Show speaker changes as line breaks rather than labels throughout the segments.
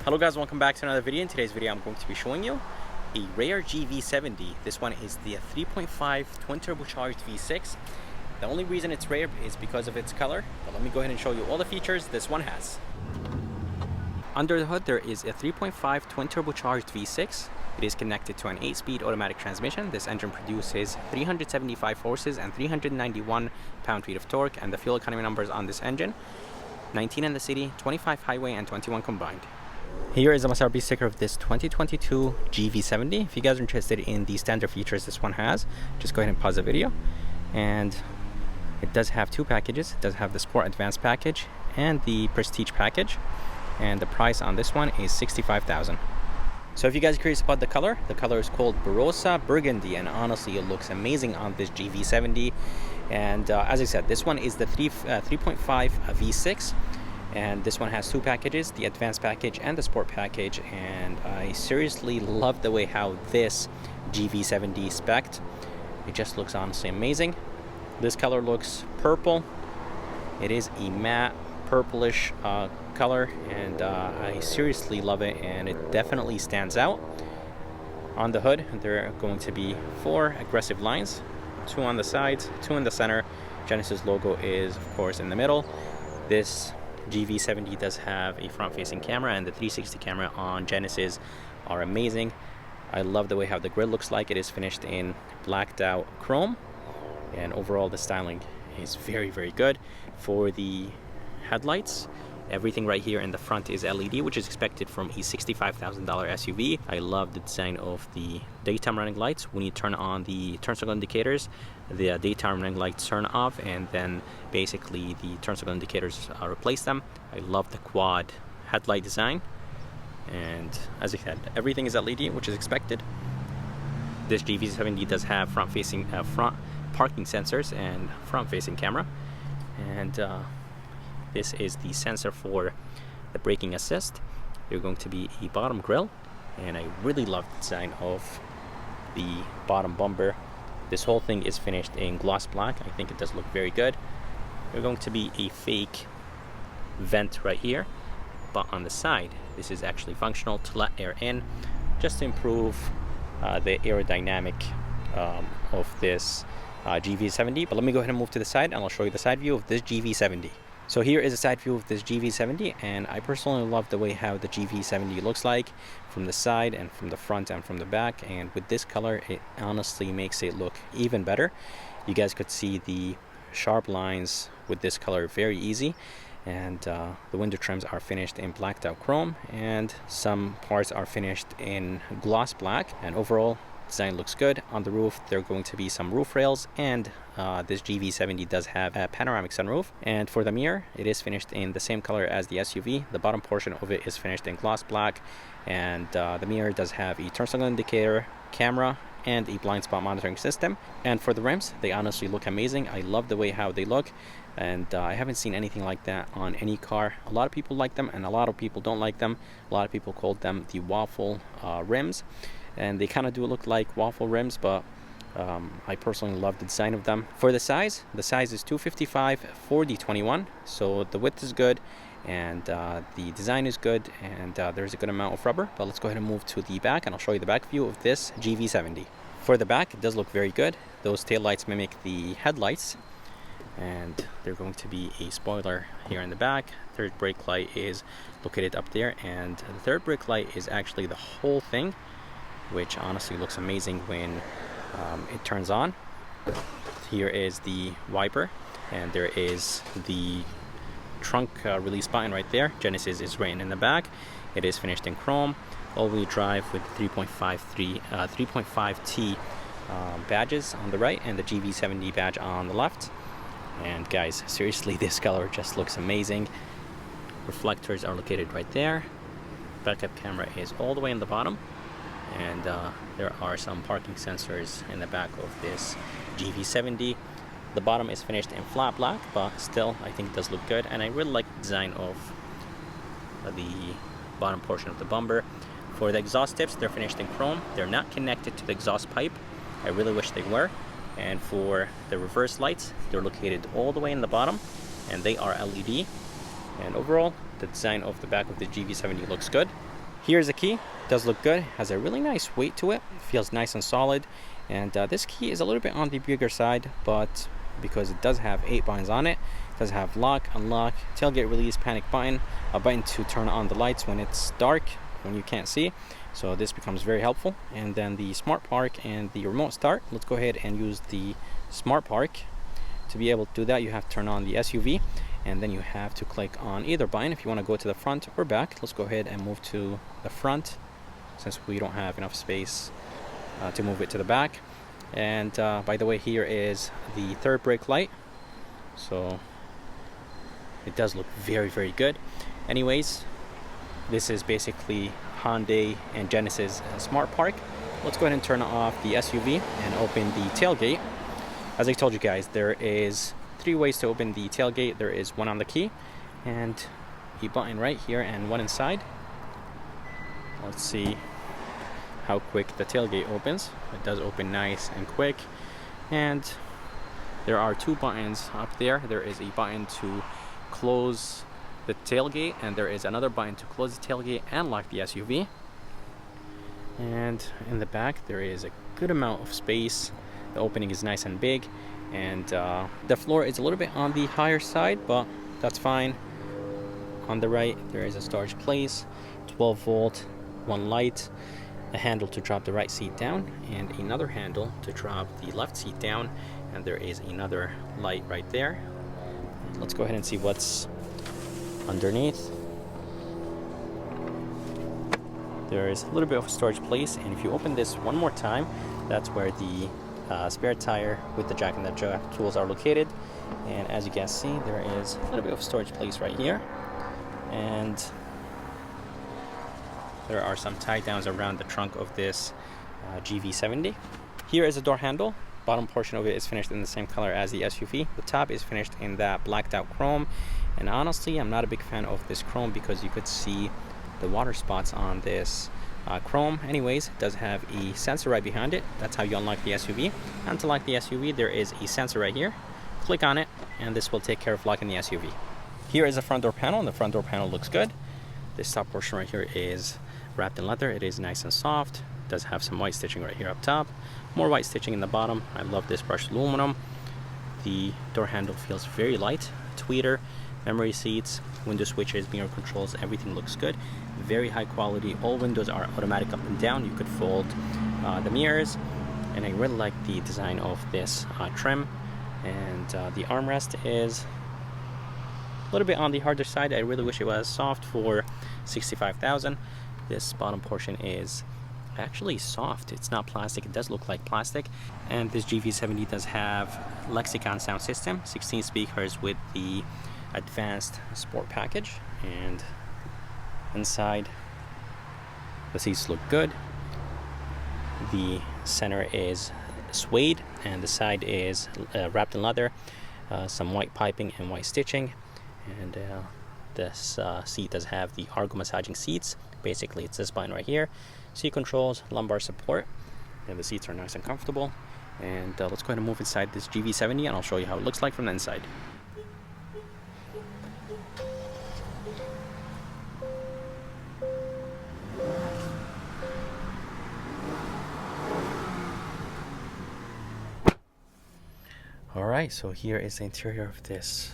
Hello guys, welcome back to another video. In today's video I'm going to be showing you a rare GV70. This one is the 3.5 twin turbocharged V6. The only reason it's rare is because of its color, but let me go ahead and show you all the features this one has. Under the hood there is a 3.5 twin turbocharged V6. It is connected to an 8-speed automatic transmission. This engine produces 375 horses and 391 pound-feet of torque, and the fuel economy numbers on this engine: 19 in the city, 25 highway, and 21 combined. Here is a MSRP sticker of this 2022 GV70. If you guys are interested in the standard features this one has, just go ahead and pause the video. And it does have two packages. It does have the Sport Advanced package and the Prestige package. And the price on this one is $65,000. So if you guys are curious about the color is called Barossa Burgundy, and honestly it looks amazing on this GV70. And as I said, this one is the 3.5 V6. And this one has two packages, the Advanced package and the Sport package, and I seriously love the way how this GV70 is spec'd. It just looks honestly amazing. This color looks purple. It is a matte purplish color, and I seriously love it, and it definitely stands out. On the hood there are going to be 4 aggressive lines, 2 on the sides, 2 in the center. Genesis logo is of course in the middle. This GV70 does have a front-facing camera, and the 360 camera on Genesis are amazing. I love the way how the grille looks like. It is finished in blacked out chrome, and overall the styling is very, very good. For the headlights, everything right here in the front is LED, which is expected from a $65,000 SUV. I love the design of the daytime running lights. When you turn on the turn signal indicators, the daytime running lights turn off, and then basically the turn signal indicators replace them. I love the quad headlight design, and as I said, everything is LED, which is expected. This GV70 does have front parking sensors and front-facing camera, and this is the sensor for the braking assist. There's going to be a bottom grille, and I really love the design of the bottom bumper. This whole thing is finished in gloss black. I think it does look very good. There's going to be a fake vent right here, but on the side this is actually functional to let air in, just to improve the aerodynamic of this GV70. But let me go ahead and move to the side, and I'll show you the side view of this GV70. So here is a side view of this GV70, and I personally love the way how the GV70 looks like from the side and from the front and from the back, and with this color it honestly makes it look even better. You guys could see the sharp lines with this color very easy, and the window trims are finished in blacked out chrome, and some parts are finished in gloss black, and overall design looks good. On the roof there are going to be some roof rails, and this GV70 does have a panoramic sunroof. And for the mirror, it is finished in the same color as the SUV. The bottom portion of it is finished in gloss black, and the mirror does have a turn signal indicator, camera, and a blind spot monitoring system. And for the rims, they honestly look amazing. I love the way how they look, and I haven't seen anything like that on any car. A lot of people like them, and a lot of people don't like them. A lot of people called them the waffle rims, and they kind of do look like waffle rims, but I personally love the design of them. For the size is 255/40/21, so the width is good, and the design is good, and there's a good amount of rubber. But let's go ahead and move to the back, and I'll show you the back view of this GV70. For the back, it does look very good. Those taillights mimic the headlights, and there's going to be a spoiler here in the back. Third brake light is located up there, and the third brake light is actually the whole thing, which honestly looks amazing when it turns on. Here is the wiper, and there is the trunk release button right there. Genesis is written in the back. It is finished in chrome. All-wheel drive with 3.5T badges on the right, and the GV70 badge on the left. And guys, seriously, this color just looks amazing. Reflectors are located right there. Backup camera is all the way in the bottom, and there are some parking sensors in the back of this GV70. The bottom is finished in flat black, but still I think it does look good, and I really like the design of the bottom portion of the bumper. For the exhaust tips, they're finished in chrome. They're not connected to the exhaust pipe. I really wish they were. And for the reverse lights, they're located all the way in the bottom, and they are LED. And overall, the design of the back of the GV70 looks good. Here's the key. It does look good, has a really nice weight to it, feels nice and solid. And this key is a little bit on the bigger side, but because it does have 8 buttons on it, it does have lock, unlock, tailgate release, panic button, a button to turn on the lights when it's dark, when you can't see. So this becomes very helpful. And then the smart park and the remote start. Let's go ahead and use the smart park. To be able to do that, you have to turn on the SUV, and then you have to click on either button if you want to go to the front or back. Let's go ahead and move to the front since we don't have enough space to move it to the back. And by the way, here is the third brake light, so it does look very, very good. Anyways, this is basically Hyundai and Genesis Smart Park. Let's go ahead and turn off the SUV and open the tailgate. As I told you guys, there is 3 ways to open the tailgate. There is one on the key and a button right here and one inside. Let's see how quick the tailgate opens. It does open nice and quick. And there are 2 buttons up there. There is a button to close the tailgate, and there is another button to close the tailgate and lock the SUV. And in the back there is a good amount of space. The opening is nice and big, and the floor is a little bit on the higher side, but that's fine. On the right there is a storage place, 12 volt, 1 light, a handle to drop the right seat down, and another handle to drop the left seat down, and there is another light right there. Let's go ahead and see what's underneath. There is a little bit of a storage place, and if you open this one more time, that's where the spare tire with the jack and the jack tools are located. And as you guys see, there is a little bit of storage place right here, and there are some tie downs around the trunk of this GV70. Here is a door handle. Bottom portion of it is finished in the same color as the SUV. The top is finished in that blacked out chrome, and honestly I'm not a big fan of this chrome because you could see the water spots on this chrome. Anyways, it does have a sensor right behind it. That's how you unlock the SUV. And to lock the SUV, there is a sensor right here. Click on it and this will take care of locking the SUV. Here is the front door panel, and the front door panel looks good. This top portion right here is wrapped in leather. It is nice and soft. It does have some white stitching right here up top, more white stitching in the bottom. I love this brushed aluminum. The door handle feels very light. Tweeter, memory seats, window switches, mirror controls, everything looks good. Very high quality. All windows are automatic up and down. You could fold the mirrors, and I really like the design of this trim. And the armrest is a little bit on the harder side. I really wish it was soft for $65,000. This bottom portion is actually soft. It's not plastic. It does look like plastic. And this GV70 does have Lexicon sound system, 16 speakers with the advanced sport package. And inside, the seats look good. The center is suede and the side is wrapped in leather, some white piping and white stitching. And this seat does have the Argo massaging seats. Basically it's this button right here. Seat controls, lumbar support, and the seats are nice and comfortable. And let's go ahead and move inside this GV70 and I'll show you how it looks like from the inside. Alright, so here is the interior of this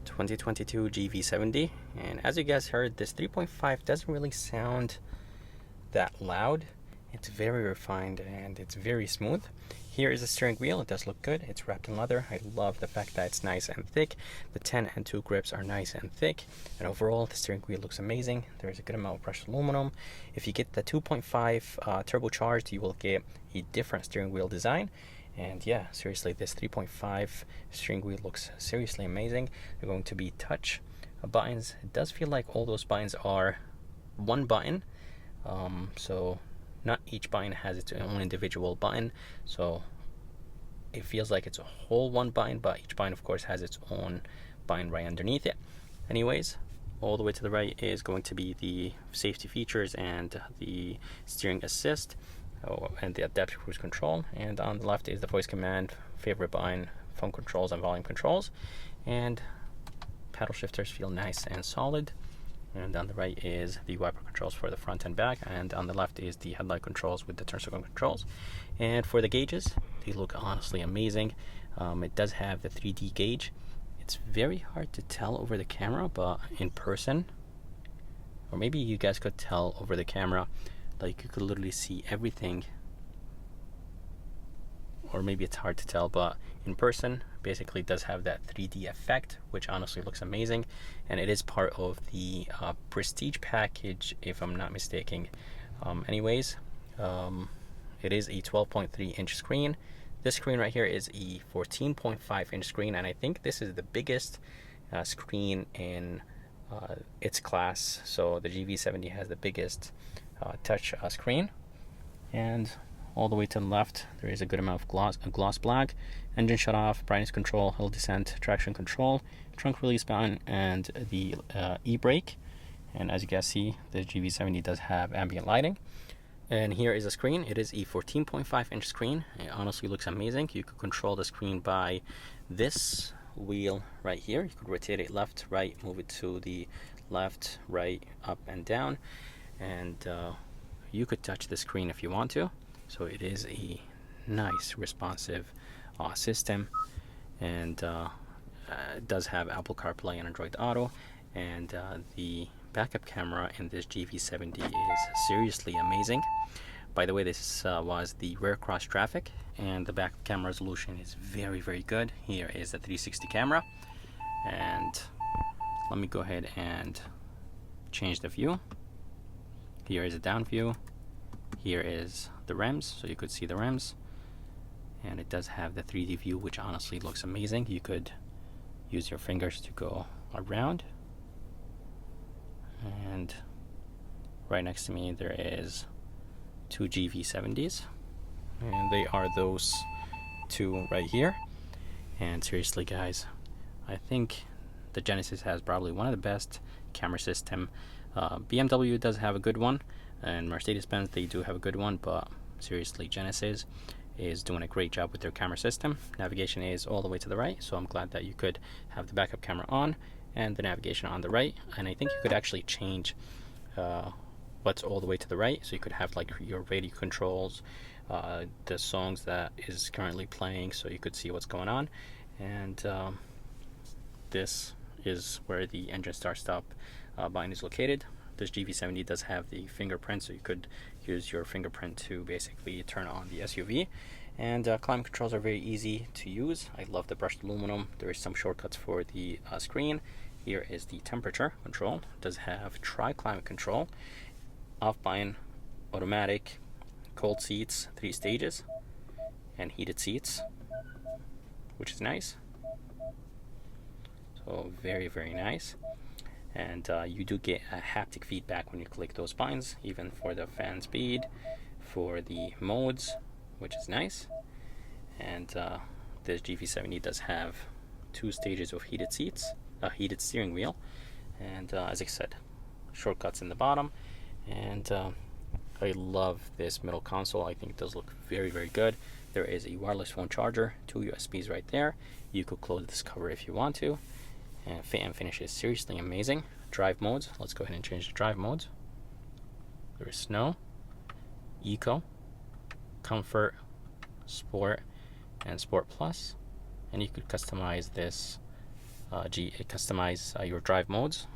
2022 GV70, and as you guys heard, this 3.5 doesn't really sound that loud. It's very refined and it's very smooth. Here is the steering wheel. It does look good. It's wrapped in leather. I love the fact that it's nice and thick. The 10 and 2 grips are nice and thick, and overall the steering wheel looks amazing. There is a good amount of brushed aluminum. If you get the 2.5 turbocharged, you will get a different steering wheel design. And yeah, seriously, this 3.5 steering wheel looks seriously amazing. They're going to be touch buttons. It does feel like all those buttons are one button. So not each button has its own individual button. So it feels like it's a whole one button, but each button of course has its own button right underneath it. Anyways, all the way to the right is going to be the safety features and the steering assist. And the adaptive cruise control, and on the left is the voice command, favorite button, phone controls and volume controls. And paddle shifters feel nice and solid. And on the right is the wiper controls for the front and back, and on the left is the headlight controls with the turn signal controls. And for the gauges, they look honestly amazing. It does have the 3D gauge. It's very hard to tell over the camera, but in person, or maybe you guys could tell over the camera, like you could literally see everything, or maybe it's hard to tell, but in person basically does have that 3D effect, which honestly looks amazing. And it is part of the Prestige package, if I'm not mistaken. Anyways, it is a 12.3 inch screen. This screen right here is a 14.5 inch screen, and I think this is the biggest screen in its class. So the GV70 has the biggest touch screen. And all the way to the left, there is a good amount of gloss black. Engine shut off, brightness control, hill descent, traction control, trunk release button, and the e-brake. And as you guys see, the GV70 does have ambient lighting. And here is a screen. It is a 14.5 inch screen. It honestly looks amazing. You could control the screen by this wheel right here. You could rotate it left, right, move it to the left, right, up, and down. And you could touch the screen if you want to. So it is a nice responsive system, and it does have Apple CarPlay and Android Auto. And the backup camera in this GV70 is seriously amazing. By the way, this was the rear cross traffic, and the backup camera resolution is very, very good. Here is the 360 camera, and let me go ahead and change the view. Here is a down view. Here is the rims, so you could see the rims, and it does have the 3D view, which honestly looks amazing. You could use your fingers to go around, and right next to me there is two GV70s, and they are those two right here. And seriously guys, I think the Genesis has probably one of the best camera system. BMW does have a good one, and Mercedes-Benz, they do have a good one, but seriously, Genesis is doing a great job with their camera system. Navigation is all the way to the right, so I'm glad that you could have the backup camera on and the navigation on the right. And I think you could actually change what's all the way to the right, so you could have like your radio controls, the songs that is currently playing, so you could see what's going on. And this is where the engine start stop button is located. This GV70 does have the fingerprint, so you could use your fingerprint to basically turn on the SUV. And climate controls are very easy to use. I love the brushed aluminum. There is some shortcuts for the screen. Here is the temperature control. It does have tri-climate control, off button, automatic, cold seats, 3 stages, and heated seats, which is nice. So very, very nice. And you do get a haptic feedback when you click those buttons, even for the fan speed, for the modes, which is nice. And this GV70 does have 2 stages of heated seats, a heated steering wheel, and as I said, shortcuts in the bottom. And I love this middle console. I think it does look very, very good. There is a wireless phone charger, 2 USBs right there. You could close this cover if you want to. And fit and finish is seriously amazing. Drive modes. Let's go ahead and change the drive modes. There is Snow, Eco, Comfort, Sport, and Sport Plus. And you could customize this, customize your drive modes.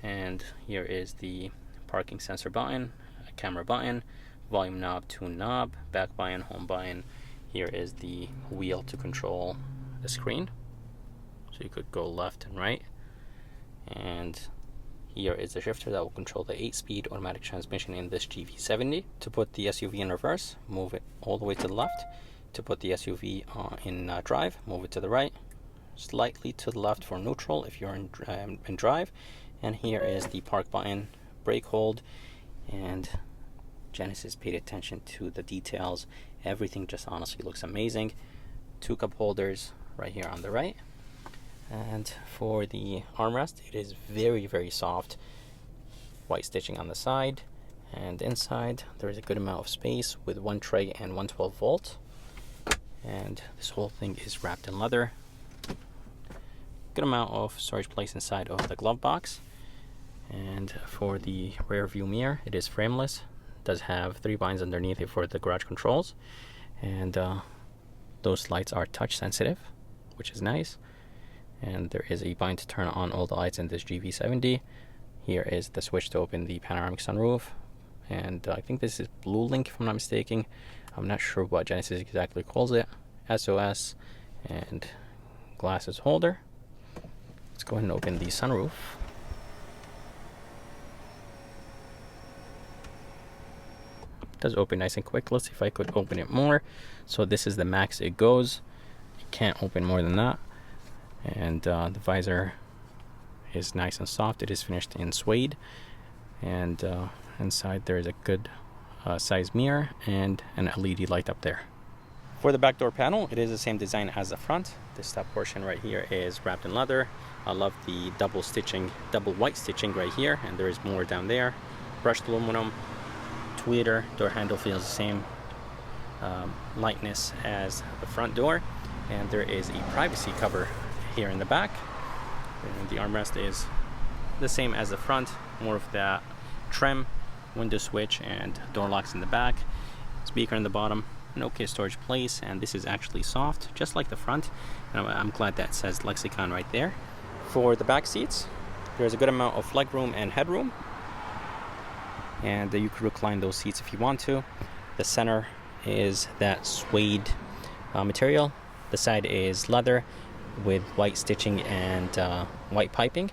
And here is the parking sensor button, camera button, volume knob, tune knob, back button, home button. Here is the wheel to control the screen. So you could go left and right. And here is the shifter that will control the 8-speed automatic transmission in this GV70. To put the SUV in reverse, move it all the way to the left. To put the SUV in drive, move it to the right. Slightly to the left for neutral if you're in drive. And here is the park button, brake hold, and Genesis paid attention to the details. Everything just honestly looks amazing. 2 cup holders right here on the right. And for the armrest, it is very, very soft. White stitching on the side, and inside there is a good amount of space with 1 tray and 112 volt. And this whole thing is wrapped in leather. Good amount of storage place inside of the glove box. And for the rear view mirror, it is frameless. It does have 3 buttons underneath it for the garage controls, and those lights are touch sensitive, which is nice. And there is a button to turn on all the lights in this GV70. Here is the switch to open the panoramic sunroof, and I think this is Blue Link if I'm not mistaken. I'm not sure what Genesis exactly calls it. SOS and glasses holder. Let's go ahead and open the sunroof. It does open nice and quick. Let's see if I could open it more. So this is the max it goes. You can't open more than that. And the visor is nice and soft. It is finished in suede, and inside there is a good size mirror and an LED light up there. For the back door panel, it is the same design as the front. This top portion right here is wrapped in leather. I love the double white stitching right here, and there is more down there. Brushed aluminum, tweeter. Door handle feels the same lightness as the front door, and there is a privacy cover here in the back. And the armrest is the same as the front, more of that trim, window switch, and door locks in the back. Speaker in the bottom, an okay storage place, and this is actually soft, just like the front. And I'm glad that says Lexicon right there. For the back seats, there's a good amount of leg room and headroom, and you could recline those seats if you want to. The center is that suede material. The side is leather with white stitching and white piping.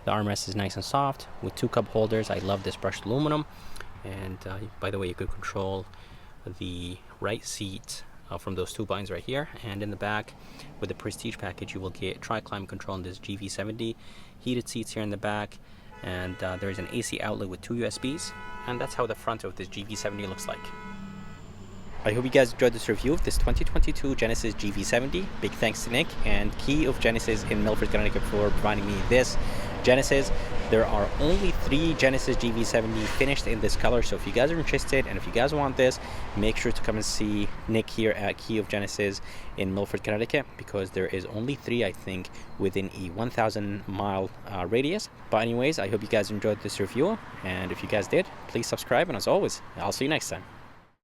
The armrest is nice and soft with 2 cup holders. I love this brushed aluminum. And by the way, you could control the right seat from those 2 buttons right here. And in the back, with the Prestige package, you will get tri-climate control in this GV70. Heated seats here in the back, and there is an AC outlet with 2 USBs. And that's how the front of this GV70 looks like. I hope you guys enjoyed this review of this 2022 Genesis GV70. Big thanks to Nick and Key of Genesis in Milford, Connecticut for providing me this Genesis. There are only 3 Genesis GV70 finished in this color, so if you guys are interested and if you guys want this, make sure to come and see Nick here at Key of Genesis in Milford, Connecticut, because there is only 3, I think, within a 1,000-mile radius. But anyways, I hope you guys enjoyed this review, and if you guys did, please subscribe, and as always, I'll see you next time.